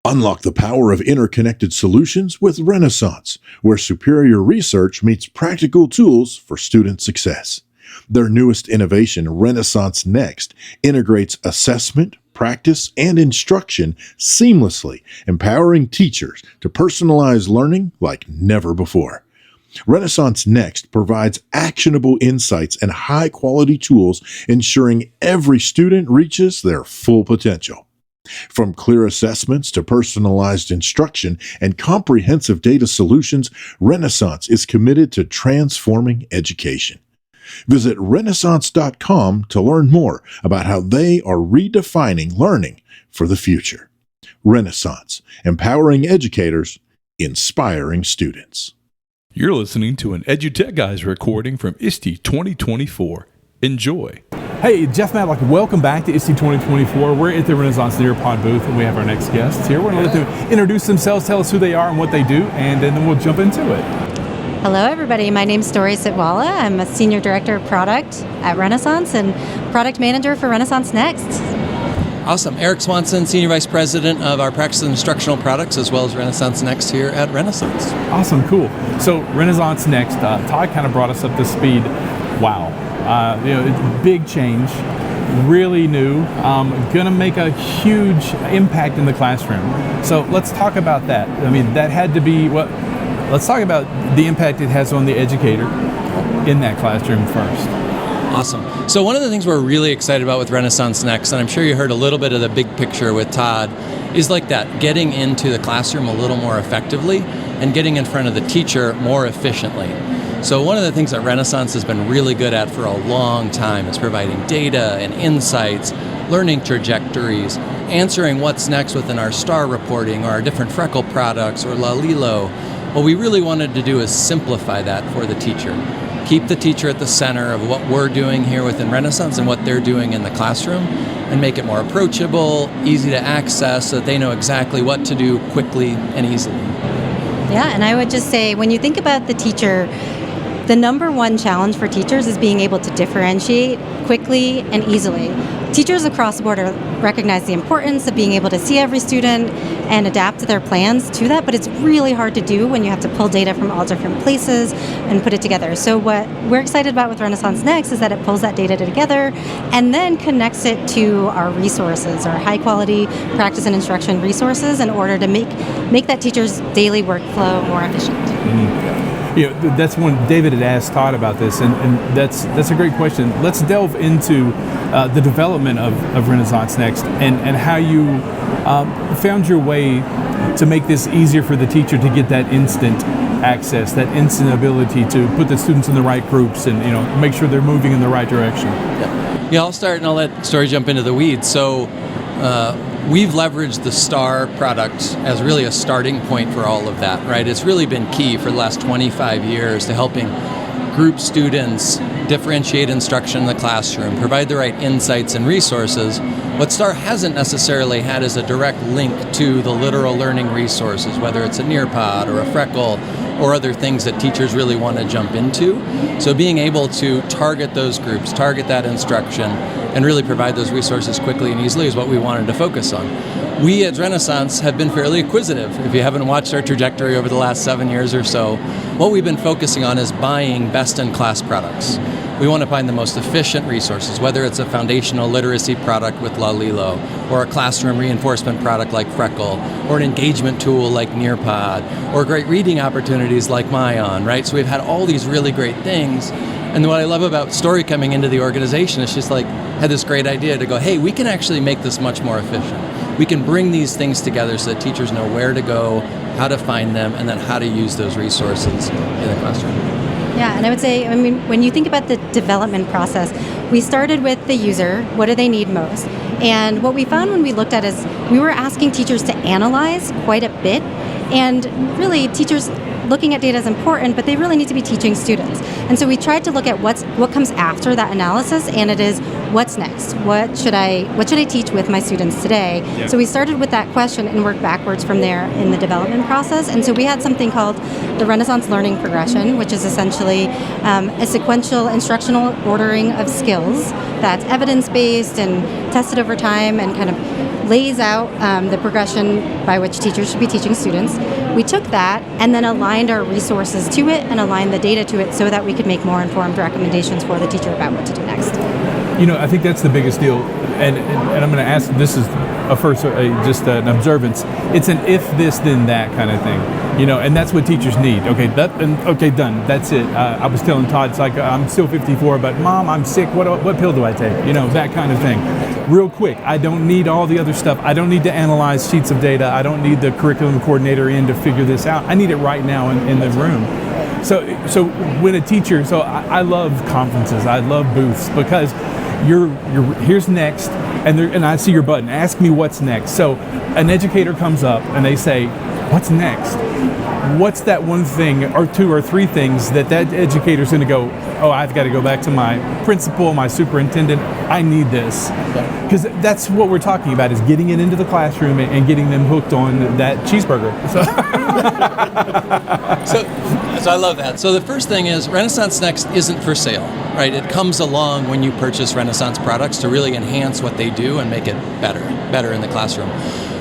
Unlock the power of interconnected solutions with Renaissance, where superior research meets practical tools for student success. Their newest innovation, Renaissance Next, integrates assessment, practice, and instruction seamlessly, empowering teachers to personalize learning like never before. Renaissance Next provides actionable insights and high-quality tools, ensuring every student reaches their full potential. From clear assessments to personalized instruction and comprehensive data solutions, Renaissance is committed to transforming education. Visit Renaissance.com to learn more about how they are redefining learning for the future. Renaissance, empowering educators, inspiring students. You're listening to an EduTechGuys recording from ISTE 2024. Enjoy. Hey, Jeff Matlock, welcome back to ISTE 2024. We're at the Renaissance Nearpod booth, and we have our next guests here. We're going to let them introduce themselves, tell us who they are and what they do, and then we'll jump into it. Hello, everybody. My name's Storey Sitwala. I'm a Senior Director of Product at Renaissance and Product Manager for Renaissance Next. Awesome. Eric Swanson, Senior Vice President of our Practice and Instructional Products, as well as Renaissance Next here at Renaissance. Awesome, cool. So Renaissance Next, Todd kind of brought us up to speed. Wow. Big change, really new, going to make a huge impact in the classroom. So let's talk about that. I mean, that had to be let's talk about the impact it has on the educator in that classroom first. Awesome. So one of the things we're really excited about with Renaissance Next, and I'm sure you heard a little bit of the big picture with Todd, is like that, getting into the classroom a little more effectively and getting in front of the teacher more efficiently. So one of the things that Renaissance has been really good at for a long time is providing data and insights, learning trajectories, answering what's next within our STAR reporting or our different Freckle products or LaLilo. What we really wanted to do is simplify that for the teacher. Keep the teacher at the center of what we're doing here within Renaissance and what they're doing in the classroom, and make it more approachable, easy to access, so that they know exactly what to do quickly and easily. Yeah, and I would just say, when you think about the teacher, the number one challenge for teachers is being able to differentiate quickly and easily. Teachers across the board recognize the importance of being able to see every student and adapt their plans to that, but it's really hard to do when you have to pull data from all different places and put it together. So what we're excited about with Renaissance Next is that it pulls that data together and then connects it to our resources, our high quality practice and instruction resources, in order to make that teacher's daily workflow more efficient. Mm-hmm. That's when David had asked Todd about this, and that's a great question. Let's delve into the development of Renaissance Next and how you found your way to make this easier for the teacher to get that instant access, that instant ability to put the students in the right groups and make sure they're moving in the right direction. Yeah, I'll start and I'll let Storey jump into the weeds. So we've leveraged the STAR product as really a starting point for all of that, right? It's really been key for the last 25 years to helping group students differentiate instruction in the classroom, provide the right insights and resources. What STAR hasn't necessarily had is a direct link to the literal learning resources, whether it's a Nearpod or a Freckle or other things that teachers really want to jump into. So being able to target those groups, target that instruction, and really provide those resources quickly and easily is what we wanted to focus on. We at Renaissance have been fairly acquisitive. If you haven't watched our trajectory over the last 7 years or so, what we've been focusing on is buying best-in-class products. We want to find the most efficient resources, whether it's a foundational literacy product with LaLilo, or a classroom reinforcement product like Freckle, or an engagement tool like Nearpod, or great reading opportunities like Myon, right? So we've had all these really great things. And what I love about Storey coming into the organization is she's had this great idea to go, hey, we can actually make this much more efficient. We can bring these things together so that teachers know where to go, how to find them, and then how to use those resources in the classroom. Yeah, and I would say, when you think about the development process, we started with the user. What do they need most? And what we found when we looked at is we were asking teachers to analyze quite a bit, and really teachers looking at data is important, but they really need to be teaching students. And so we tried to look at what comes after that analysis, and it is what's next. What should I teach with my students today? Yeah. So we started with that question and worked backwards from there in the development process. And so we had something called the Renaissance Learning Progression, which is essentially a sequential instructional ordering of skills that's evidence-based and tested over time and kind of lays out the progression by which teachers should be teaching students. We took that and then aligned our resources to it and aligned the data to it so that we could make more informed recommendations for the teacher about what to do next. I think that's the biggest deal, and I'm going to ask, this is just an observance. It's an if this, then that kind of thing, and that's what teachers need. Okay, done. That's it. I was telling Todd, it's like, I'm still 54, but Mom, I'm sick. What pill do I take? That kind of thing. Real quick. I don't need all the other stuff. I don't need to analyze sheets of data. I don't need the curriculum coordinator in to figure this out. I need it right now in the room. So when a teacher, I love conferences. I love booths because you're here's next, and I see your button. Ask me what's next. So an educator comes up and they say, what's next? What's that one thing or two or three things that educator's going to go, oh, I've got to go back to my principal, my superintendent. I need this. Because that's what we're talking about, is getting it into the classroom and getting them hooked on that cheeseburger. So I love that. So the first thing is Renaissance Next isn't for sale, right? It comes along when you purchase Renaissance products to really enhance what they do and make it better in the classroom.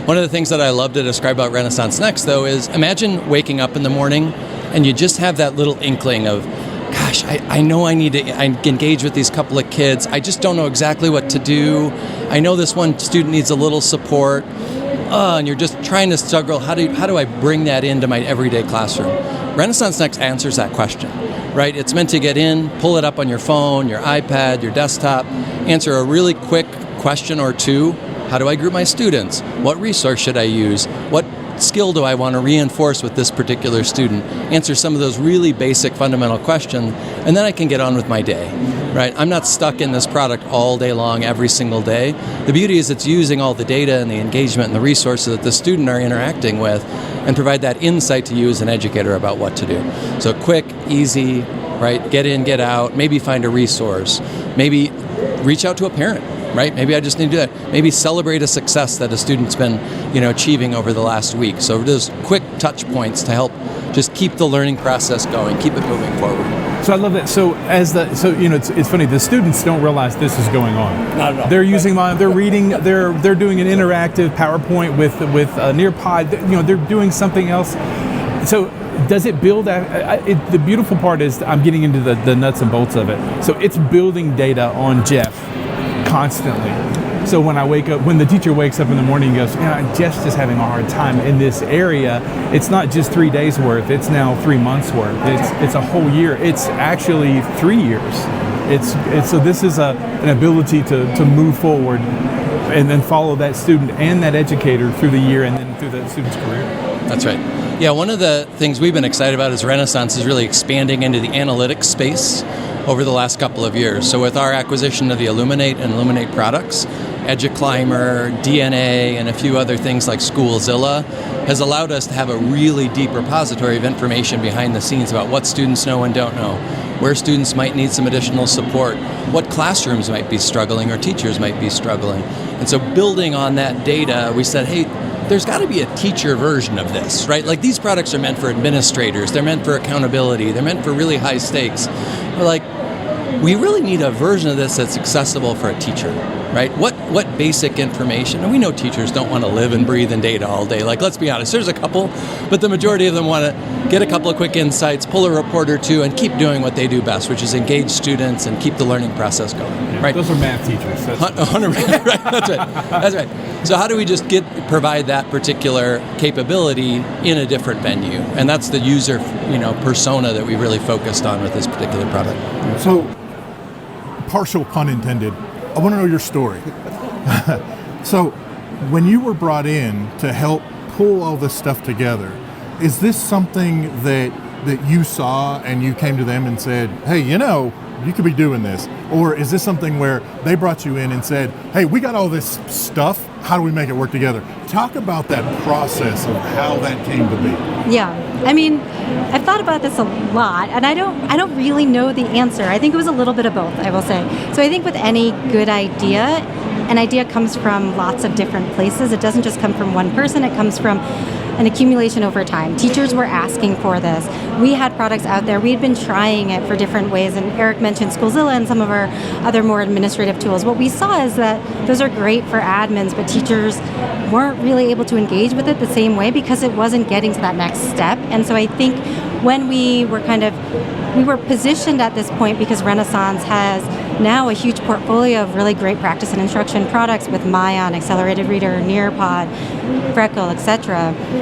One of the things that I love to describe about Renaissance Next, though, is imagine waking up in the morning and you just have that little inkling of, gosh, I know I need to engage with these couple of kids. I just don't know exactly what to do. I know this one student needs a little support. And you're just trying to struggle, how do I bring that into my everyday classroom? Renaissance Next answers that question, right? It's meant to get in, pull it up on your phone, your iPad, your desktop, answer a really quick question or two. How do I group my students? What resource should I use? What skill do I want to reinforce with this particular student? Answer some of those really basic fundamental questions, and then I can get on with my day, right? I'm not stuck in this product all day long, every single day. The beauty is it's using all the data and the engagement and the resources that the student are interacting with and provide that insight to you as an educator about what to do. So quick, easy, right? Get in, get out, maybe find a resource, maybe reach out to a parent. Right? Maybe I just need to do that. Maybe celebrate a success that a student's been, achieving over the last week. So those quick touch points to help just keep the learning process going, keep it moving forward. So I love that. So it's funny. The students don't realize this is going on. Not at all. They're using they're reading. They're doing an interactive PowerPoint with Nearpod. They're doing something else. So does it build? The beautiful part is I'm getting into the nuts and bolts of it. So it's building data on Jeff constantly. So when the teacher wakes up in the morning and goes, Jeff's just having a hard time in this area, it's not just 3 days worth, it's now 3 months worth. It's a whole year. It's actually 3 years. So this is an ability to move forward and then follow that student and that educator through the year and then through the student's career. That's right. Yeah, one of the things we've been excited about is Renaissance is really expanding into the analytics space over the last couple of years. So with our acquisition of the Illuminate and Illuminate products, EduClimber, DNA, and a few other things like Schoolzilla has allowed us to have a really deep repository of information behind the scenes about what students know and don't know, where students might need some additional support, what classrooms might be struggling or teachers might be struggling. And so building on that data, we said, hey, there's got to be a teacher version of this, right? Like these products are meant for administrators, they're meant for accountability, they're meant for really high stakes. We're like, we really need a version of this that's accessible for a teacher, right? What basic information, and we know teachers don't want to live and breathe in data all day. Like, let's be honest, there's a couple, but the majority of them want to get a couple of quick insights, pull a report or two, and keep doing what they do best, which is engage students and keep the learning process going, right? Those are math teachers. 100%, right, that's right. So how do we just provide that particular capability in a different venue? And that's the user, persona that we really focused on with this particular product. So, partial pun intended, I want to know your story. So, when you were brought in to help pull all this stuff together, is this something that you saw and you came to them and said, hey, you could be doing this? Or is this something where they brought you in and said, hey, we got all this stuff, how do we make it work together? Talk about that process of how that came to be. Yeah, I mean, I've thought about this a lot, and I don't really know the answer. I think it was a little bit of both, I will say. So I think with any good idea, an idea comes from lots of different places. It doesn't just come from one person, it comes from an accumulation over time. Teachers were asking for this. We had products out there. We had been trying it for different ways, and Eric mentioned Schoolzilla and some of our other more administrative tools. What we saw is that those are great for admins, but teachers weren't really able to engage with it the same way because it wasn't getting to that next step. And so I think when we were positioned at this point because Renaissance has now a huge portfolio of really great practice and instruction products with Mayan, Accelerated Reader, Nearpod, Freckle, etc.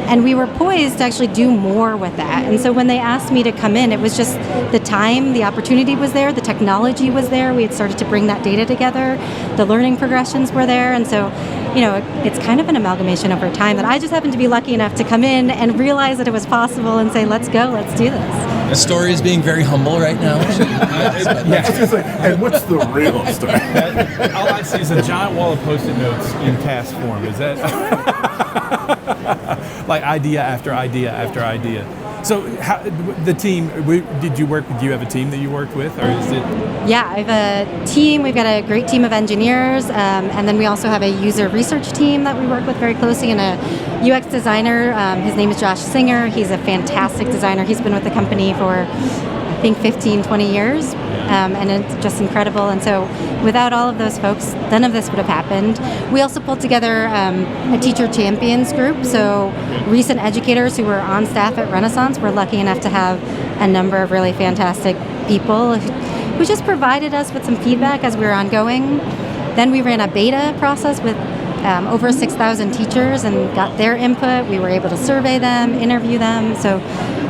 And we were poised to actually do more with that. And so when they asked me to come in, it was just the time, the opportunity was there, the technology was there. We had started to bring that data together. The learning progressions were there. And so, it's kind of an amalgamation over time that I just happened to be lucky enough to come in and realize that it was possible and say, let's go, let's do this. Storey is being very humble right now. And what's the real story? All I see is a giant wall of Post-it notes in task form. Is that like idea after idea after idea? So the team, do you have a team that you worked with, or is it? Yeah, I have a team. We've got a great team of engineers, and then we also have a user research team that we work with very closely, and a UX designer. His name is Josh Singer. He's a fantastic designer. He's been with the company for, I think, 15, 20 years, and it's just incredible. And so without all of those folks, none of this would have happened. We also pulled together a teacher champions group, so recent educators who were on staff at Renaissance were lucky enough to have a number of really fantastic people who just provided us with some feedback as we were ongoing. Then we ran a beta process with over 6,000 teachers and got their input. We were able to survey them, interview them. So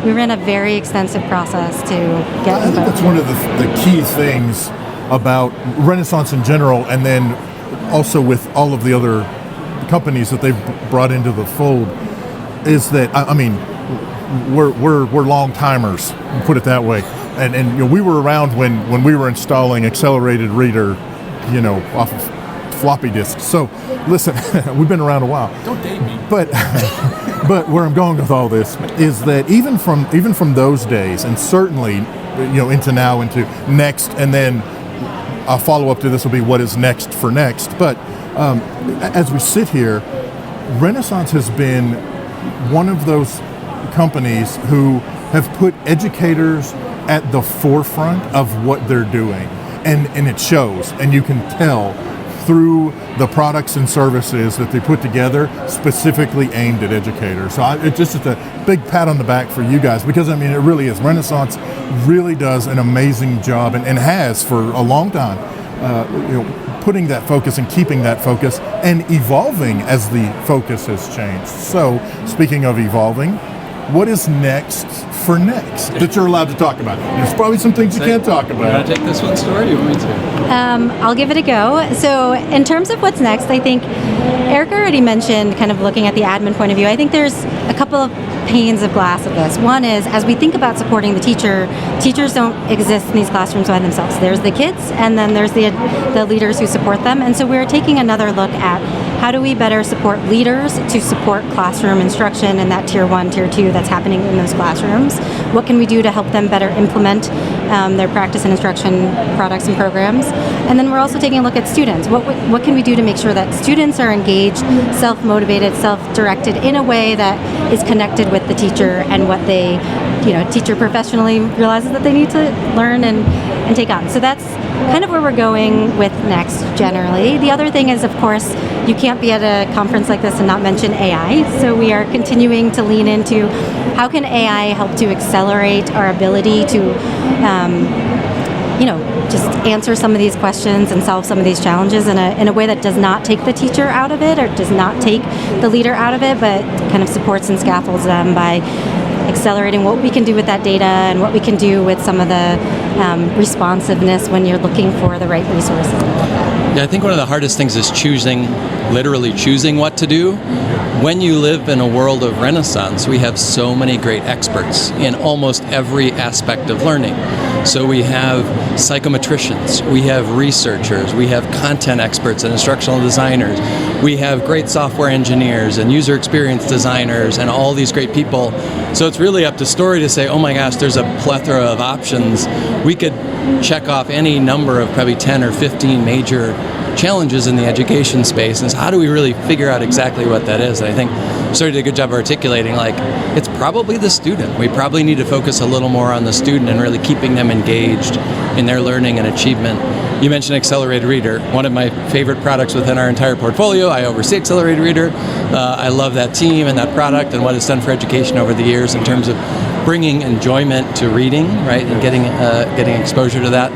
we ran a very extensive process to get input. I think that's one of the key things about Renaissance in general, and then also with all of the other companies that they've brought into the fold, is that, I mean, we're long timers, put it that way. And we were around when we were installing Accelerated Reader, off of floppy disks. So listen, we've been around a while. Don't date me. But where I'm going with all this is that even from those days, and certainly into now, into next, and then a follow up to this will be what is next for next. But as we sit here, Renaissance has been one of those companies who have put educators at the forefront of what they're doing, and it shows, and you can tell through the products and services that they put together specifically aimed at educators. So it's just a big pat on the back for you guys, because it really is. Renaissance really does an amazing job, and has for a long time, putting that focus and keeping that focus and evolving as the focus has changed. So speaking of evolving, what is next for next that you're allowed to talk about? There's probably some things you can't talk You about. want to take this one, Storey? Do you want me to? I'll give it a go. So in terms of what's next, I think Eric already mentioned kind of looking at the admin point of view. I think there's a couple of panes of glass of this. One is, as we think about supporting the teacher, teachers don't exist in these classrooms by themselves. There's the kids, and then there's the leaders who support them. And so we're taking another look at how do we better support leaders to support classroom instruction and that tier 1, tier 2 that's happening in those classrooms. What can we do to help them better implement their practice and instruction products and programs? And then we're also taking a look at students. What can we do to make sure that students are engaged, self-motivated, self-directed in a way that is connected with the teacher and what they, teacher professionally realizes that they need to learn and take on. So that's kind of where we're going with next generally. The other thing is, of course, you can't be at a conference like this and not mention AI. So we are continuing to lean into how can AI help to accelerate our ability to just answer some of these questions and solve some of these challenges in a way that does not take the teacher out of it or does not take the leader out of it, but kind of supports and scaffolds them by accelerating what we can do with that data and what we can do with some of the responsiveness when you're looking for the right resources. Yeah, I think one of the hardest things is literally choosing what to do. When you live in a world of Renaissance, we have so many great experts in almost every aspect of learning. So we have psychometricians, we have researchers, we have content experts and instructional designers, we have great software engineers and user experience designers and all these great people. So it's really up to Storey to say, oh my gosh, there's a plethora of options. We could check off any number of probably 10 or 15 major challenges in the education space, and so how do we really figure out exactly what that is? And I think Storey did a good job articulating, like, it's probably the student. We probably need to focus a little more on the student and really keeping them engaged in their learning and achievement. You mentioned Accelerated Reader, one of my favorite products within our entire portfolio. I oversee Accelerated Reader. I love that team and that product and what it's done for education over the years in terms of bringing enjoyment to reading, right, and getting exposure to that.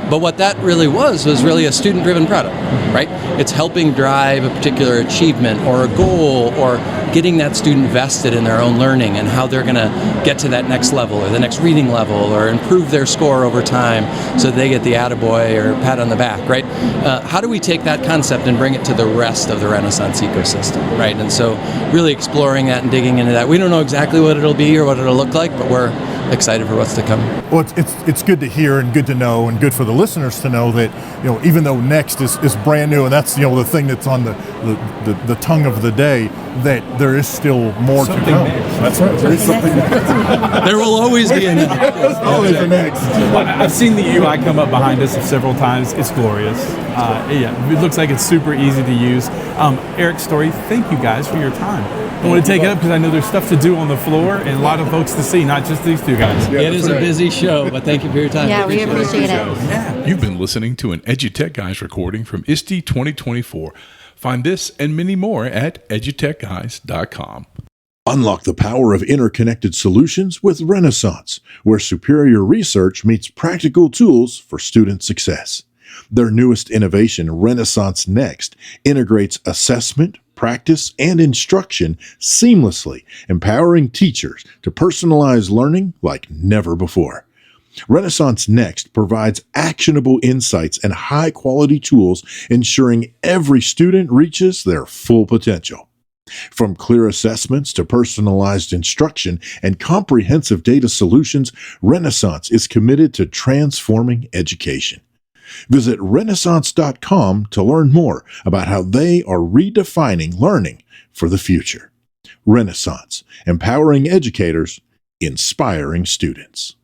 But what that really was really a student-driven product, right? It's helping drive a particular achievement or a goal or getting that student vested in their own learning and how they're going to get to that next level or the next reading level or improve their score over time so that they get the attaboy or pat on the back, right? How do we take that concept and bring it to the rest of the Renaissance ecosystem, right? And so really exploring that and digging into that. We don't know exactly what it'll be or what it'll look like, but we're excited for what's to come. Well, it's good to hear and good to know and good for the listeners to know that, even though Next is brand new and that's, the thing that's on the tongue of the day, that there is still more to come. That's right. There is something next. There will always be a next. There's always a next. I've seen the UI come up behind us several times. It's glorious. It looks like it's super easy to use. Eric, Storey, thank you guys for your time. I want to take it up because I know there's stuff to do on the floor and a lot of folks to see, not just these two guys. Yeah, it is a busy show, but thank you for your time. Yeah, we appreciate it. Yeah. You've been listening to an EduTechGuys recording from ISTE 2024. Find this and many more at edutechguys.com. Unlock the power of interconnected solutions with Renaissance, where superior research meets practical tools for student success. Their newest innovation, Renaissance Next, integrates assessment, practice, and instruction seamlessly, empowering teachers to personalize learning like never before. Renaissance Next provides actionable insights and high-quality tools, ensuring every student reaches their full potential. From clear assessments to personalized instruction and comprehensive data solutions, Renaissance is committed to transforming education. Visit Renaissance.com to learn more about how they are redefining learning for the future. Renaissance, empowering educators, inspiring students.